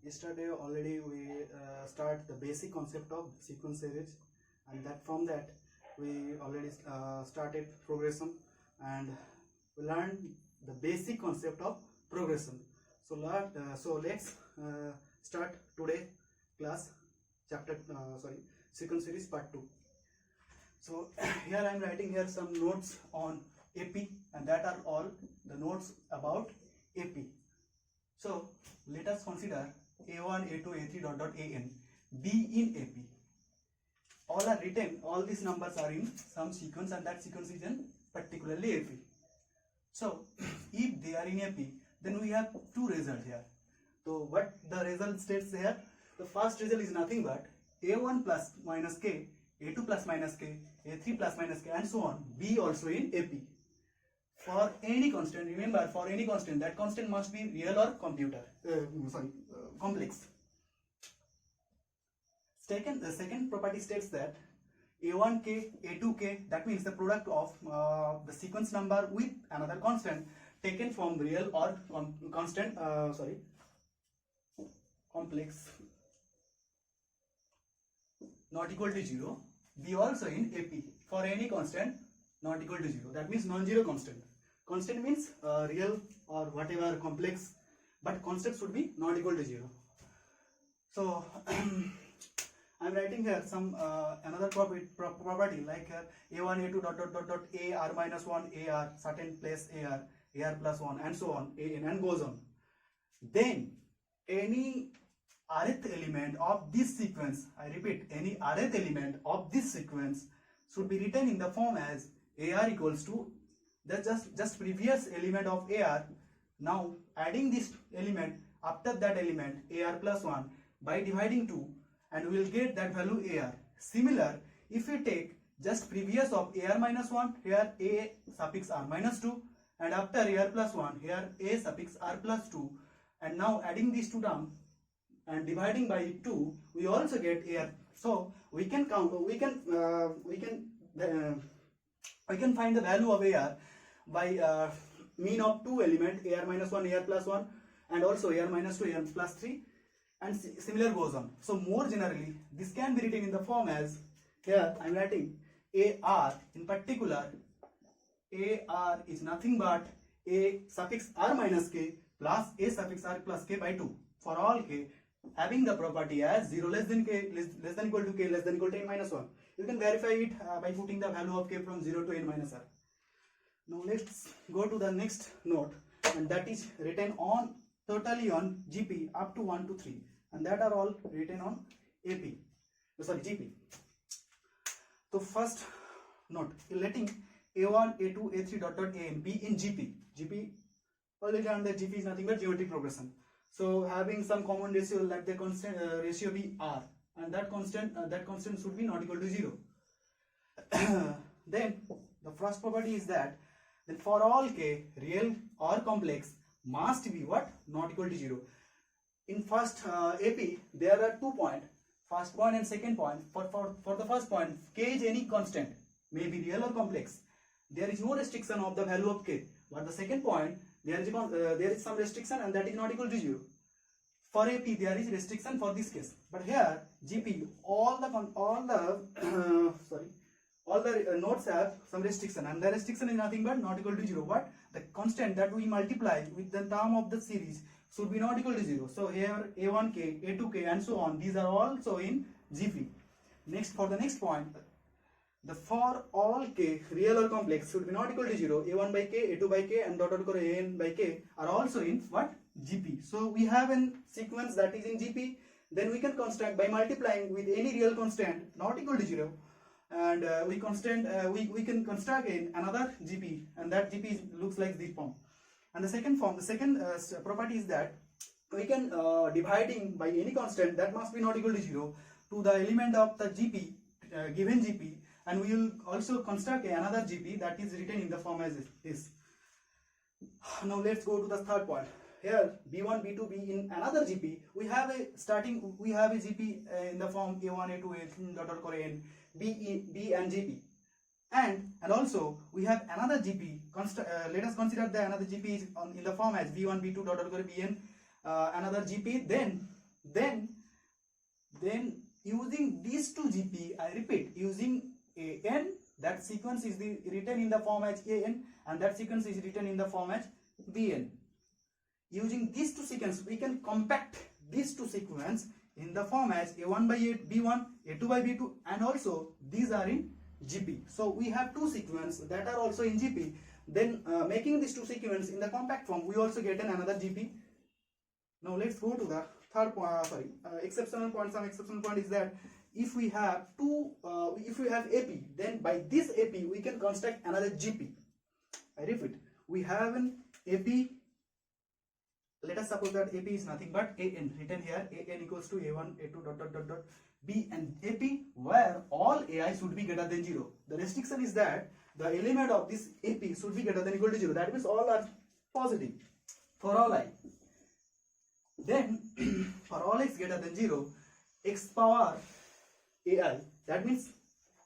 Yesterday already we start the basic concept of sequence series, and that from that we already started progression, and we learned the basic concept of progression. So let's start today class sequence series part 2. So here I am writing here some notes on AP, and that are all the notes about AP. So let us consider A1, A2, A3 an be in AP. All are written, all these numbers are in some sequence, and that sequence is in particularly AP. So if they are in AP, then we have two results here. So what the result states here? The first result is nothing but A1 plus minus K, A2 plus minus K, A3 plus minus K, and so on, be also in AP. For any constant, remember, for any constant, that constant must be real or complex. The second property states that A1k, A2k, that means the product of the sequence number with another constant taken from real or complex not equal to 0, be also in AP for any constant not equal to 0. That means non-zero constant. Constant means real or whatever complex, but constant should be not equal to 0. So I am writing here some another property like here A1, A2 ... A r minus 1 AR, certain place AR plus 1, and so on, AN, and goes on. Then any rth element of this sequence, I repeat, any rth element of this sequence should be written in the form as AR equals to the just previous element of AR. Now adding this element after that element AR plus 1 by dividing 2, and we will get that value AR. Similar, if we take just previous of AR minus 1, here A suffix R minus 2, and after AR plus 1, here A suffix R plus 2, and now adding these two terms and dividing by 2, we also get AR. So we can count, we can find the value of AR by mean of two element AR minus 1, AR plus 1, and also AR minus 2, AR plus 3, and similar goes on. So more generally, this can be written in the form as, here I am writing AR, in particular AR is nothing but A suffix R minus K plus A suffix R plus K by 2 for all K, having the property as 0 less than K less than equal to K less than equal to N minus 1. You can verify it by putting the value of K from 0 to N minus R. Now let's go to the next note, and that is written on totally on GP up to 1 to 3, and that are all written on GP. So first note, letting A1, A2, A3 an be in GP already learned that GP is nothing but geometric progression. So having some common ratio, let the constant ratio be R, and that constant should be not equal to 0. Then the first property is that then for all K, real or complex, must be what? Not equal to 0. In first AP, there are 2 points, first point and second point. For the first point, K is any constant, may be real or complex. There is no restriction of the value of K. But the second point, there is some restriction, and that is not equal to 0. For AP, there is restriction for this case. But here, GP, all the nodes have some restriction, and the restriction is nothing but not equal to 0. What? The constant that we multiply with the term of the series should be not equal to 0. So here A1k, A2k, and so on, these are also in GP. Next, for the next point, the for all K, real or complex, should be not equal to 0. A1 by K, A2 by K, and AN by K are also in what? GP. So we have a sequence that is in GP. Then we can construct by multiplying with any real constant not equal to 0, and we can construct in another GP, and that GP looks like this form. And the second property is that we can dividing by any constant that must be not equal to 0 to the element of the GP, given GP, and we will also construct another GP that is written in the form as this. Now let's go to the third point. Here B1, B2, be in another GP. We have a GP in the form A1, A2, A3 an B and GP, and also we have another GP. Let us consider the another GP is in the form as B1, B2 bn another GP. Then Then using these two GP, I repeat, using AN, that sequence is written in the form as AN, and that sequence is written in the form as BN. Using these two sequences, we can compact these two sequences in the form as A1 by B1, A2 by B2, and also these are in GP. So we have two sequences that are also in GP. Then making these two sequences in the compact form, we also get another GP. Now let's go to the third point. Exceptional point. Some exceptional point is that if we have AP, then by this AP we can construct another GP. I repeat, we have an AP. Let us suppose that AP is nothing but AN, written here. AN equals to A1, A2 dot dot dot dot B and AP, where all AI should be greater than 0. The restriction is that the element of this AP should be greater than or equal to 0. That means all are positive for all I. Then for all x greater than 0, x power AI, that means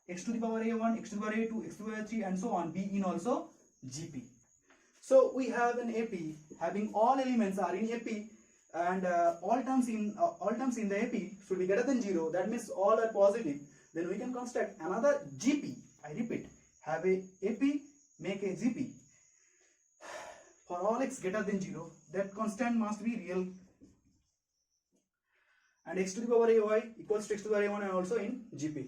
x to the power A1, x to the power A2, x to the power A3, and so on, be in also GP. So we have an AP having all elements are in AP, and all terms in the AP should be greater than 0. That means all are positive. Then we can construct another GP. I repeat, have a AP, make a GP. For all x greater than 0, that constant must be real, and x to the power AY equals to x to the power A1 and also in GP.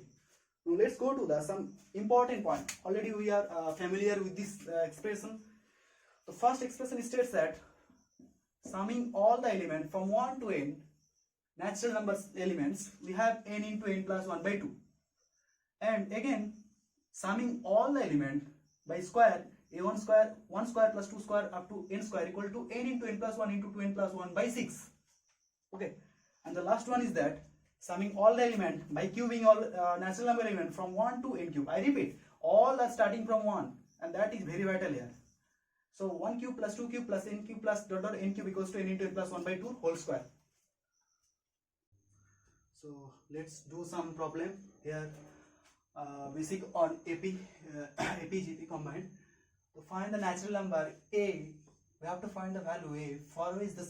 Now let's go to some important point. Already we are familiar with this expression. The first expression states that summing all the elements from 1 to n, natural numbers elements, we have n into n plus 1 by 2. And again, summing all the elements by square, a1 square, 1 square plus 2 square up to n square equal to n into n plus 1 into 2n plus 1 by 6. Okay. And the last one is that summing all the elements by cubing all natural number elements from 1 to n cube. I repeat, all are starting from 1, and that is very vital here. So 1 cube plus 2 cube plus n cube plus dot dot n cube equals to n into n plus 1 by 2 whole square. So let's do some problem here. Basic on AP, AP-GP combined. To find the natural number A, we have to find the value A. For which the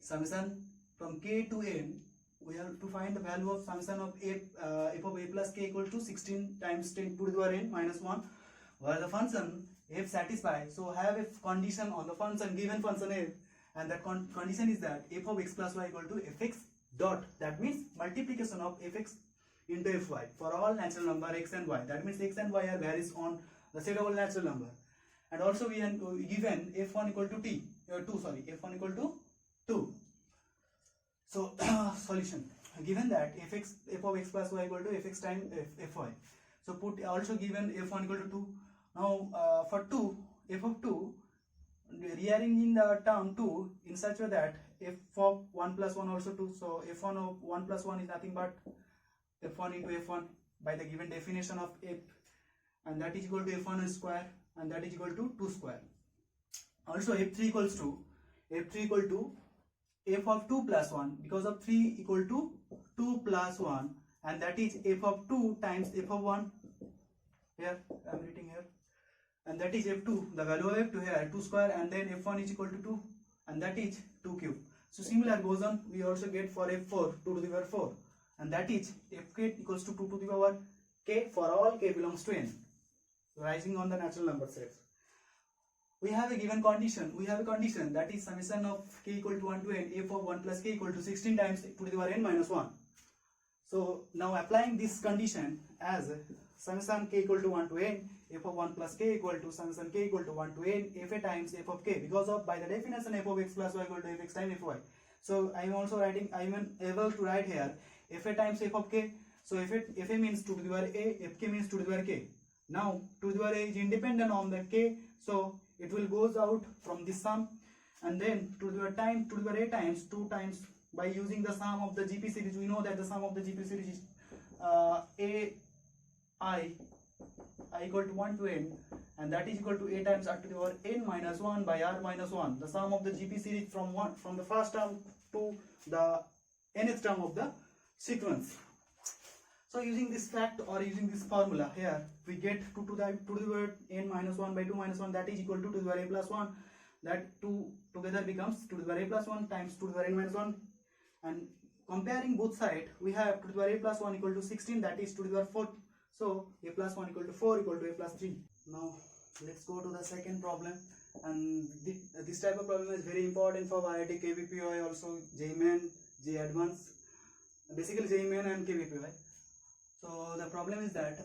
summation from k to n, we have to find the value of summation of f of a plus k equal to 16 times 10 to the power n minus 1, where the function f satisfies. So have a condition on the function, given function f, and that condition is that f of x plus y equal to fx dot, that means multiplication of fx into fy for all natural number x and y. That means x and y are varies on the set of all natural number. And also we are given f1 equal to f1 equal to 2. So solution, given that f of x plus y equal to fx times fy. So put also given f1 equal to 2. Now for 2, f of 2, rearranging the term 2 in such a way that f of 1 plus 1 also 2. So f1 of 1 plus 1 is nothing but f1 into f1 by the given definition of f, and that is equal to f1 square, and that is equal to 2 square. Also f3 equals to f of 2 plus 1, because of 3 equal to 2 plus 1, and that is f of 2 times f of 1. Here I am writing here, and that is f2, the value of f2 here 2 square, and then f1 is equal to 2, and that is 2 cube. So similar goes on, we also get for f4 2 to the power 4, and that is fk equals to 2 to the power k for all k belongs to n, rising on the natural number sets. We have a given condition. We have a condition that is summation of k equal to 1 to n, f of 1 plus k equal to 16 times to the power n minus 1. So now applying this condition as summation k equal to 1 to n, f of 1 plus k equal to summation k equal to 1 to n, fa times f of k, because of by the definition f of x plus y equal to fx times fy. So I am also writing, I am able to write here fa times f of k. So fa means 2 to the power a, fk means 2 to the power k. Now 2 to the power a is independent on the k, so it will goes out from this sum, and then 2 to the power a times 2 times, by using the sum of the GP series. We know that the sum of the GP series is I equal to 1 to n, and that is equal to a times r to the power n minus 1 by r minus 1. The sum of the GP series from the first term to the nth term of the sequence. So using this fact or using this formula here, we get 2 to the power n minus 1 by 2 minus 1, that is equal to the power a plus 1. That 2 together becomes 2 to the power a plus 1 times 2 to the power n minus 1, and comparing both sides, we have 2 to the power a plus 1 equal to 16, that is 2 to the power 4. So a plus 1 equal to 4 equal to a plus 3. Now let's go to the second problem, and this type of problem is very important for IIT, KVPY, also JEE Main, JEE Advanced, basically JEE Main and KVPY. So the problem is that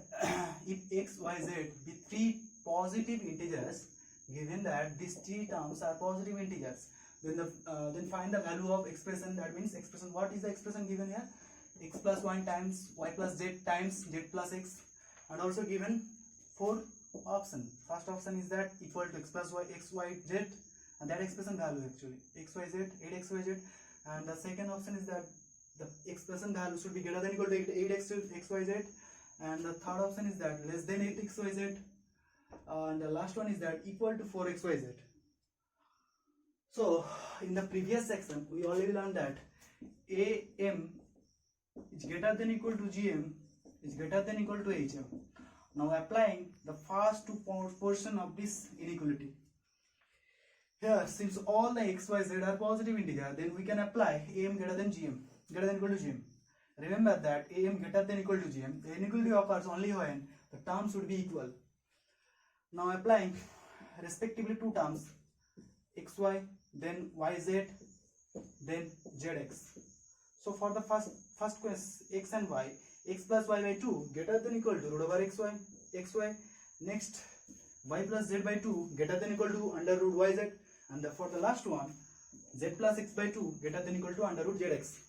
if x, y, z be three positive integers, given that these three terms are positive integers, then find the value of expression. That means expression, what is the expression given here? X plus 1 times y plus z times z plus x, and also given 4 option. First option is that equal to x plus y, x, y, z, and that expression value actually x, y, z, 8x, y, z. And the second option is that the expression value should be greater than equal to 8x, x, y, z. And the third option is that less than 8x, y, z. And the last one is that equal to 4x, y, z. So in the previous section we already learned that AM is greater than equal to GM is greater than equal to HM. Now applying the first two portion of this inequality. Here, since all the x, y, z are positive integer, then we can apply AM greater than GM, greater than equal to GM. Remember that AM greater than equal to GM, the inequality occurs only when the terms should be equal. Now applying respectively two terms, xy, then yz, then zx. So for the first question, x and y, x plus y by 2 greater than equal to root over xy. Next, y plus z by 2 greater than equal to under root yz. And for the last one, z plus x by 2 greater than equal to under root zx.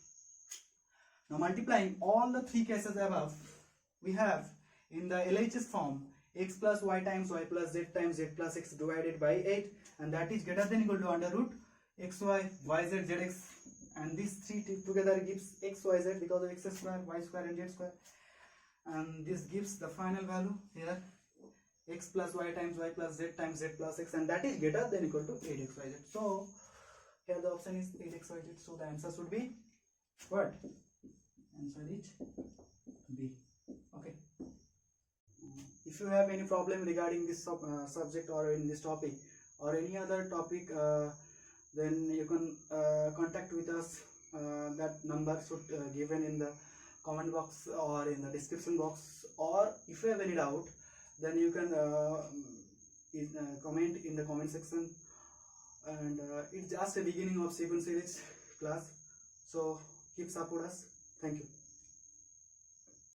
Now multiplying all the three cases above, we have in the LHS form x plus y times y plus z times z plus x divided by 8, and that is greater than equal to under root xy, yz, zx. And these three together gives x, y, z because of x square, y square and z square. And this gives the final value here, x plus y times y plus z times z plus x, and that is greater than equal to 8x, y, z. So here the option is 8x, y, z. So the answer should be what? Answer is B. Okay. If you have any problem regarding this subject or in this topic or any other topic, then you can contact with us. That number should given in the comment box or in the description box, or if you have any doubt, then you can comment in the comment section. And it's just the beginning of sequence series class, so keep support us. Thank you.